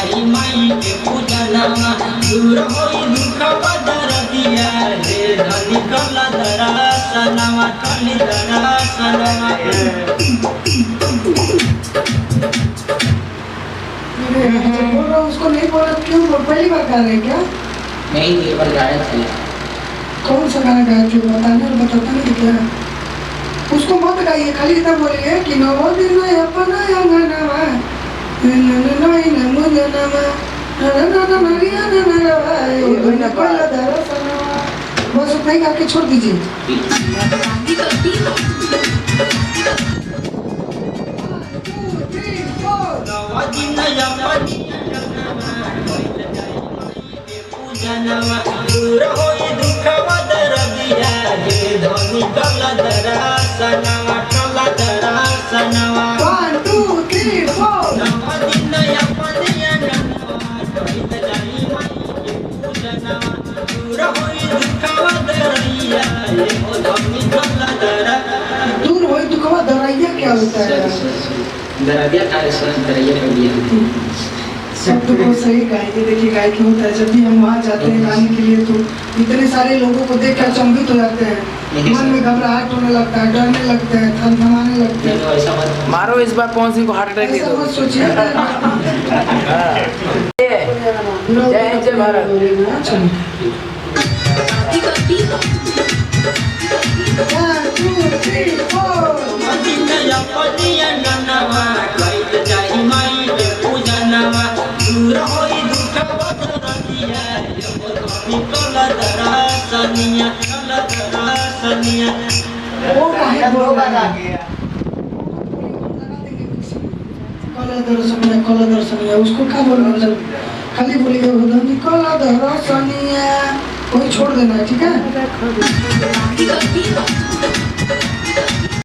जाई माई के पूजनमा दूर होई दुख दरदिया रे धनी कला दरसनमा धनी दरसनमा। बोल रहा उसको नहीं बोला क्यों? पहली बार गा रहे क्या? नहीं ये बार गाया था। कौन सा गाना गाया जो बताने और बताता नहीं क्या? उसको मत गाइए, खाली इतना बोलिए कि नवो दिन अपना अंगनवा नननई नमुजनवा ननननरिया ननरवाए ओदन कोला दरसनवा। बस उतना ही गा के छोड़ दीजिए। दूर होई दुख दरदिया रे धनी कला दरसनमा कला दरसनमा। 1 2 3 4 नवदिन अपनिया नमवा कहित जाई माई के पूजनमा दूर होई दुख दरदिया रे धनी कला दूर होई दुखवा दराइया क्या होता है? दरदिया का दरदिया कर दिया। शब्द को सही गाइए। देखिए गायकी होता है, जब भी हम वहाँ जाते हैं गाने के लिए तो इतने सारे लोगों को देख कर अचंभित हो जाते हैं, मन में घबराहट होने लगता है, डरने लगते हैं, थमथमाने लगते हैं। मारो इस बार कौन सी को हार्ट अटैक दे ऐसा दो। मत सोचिए। जय हिंद जय भारत। चलिए 1 2 3 4 अपनिया ननवा कहित जाई माई के पूजनमा दूर होई दुख दरदिया रे धनी कला दरसनिया कला दरसनिया। वो काहे बोल रहा है? कला दर्शनिया उसको क्या बोलना चाहिए? खाली बोलिए धनी कला दर्शनिया, वही छोड़ देना है, ठीक है?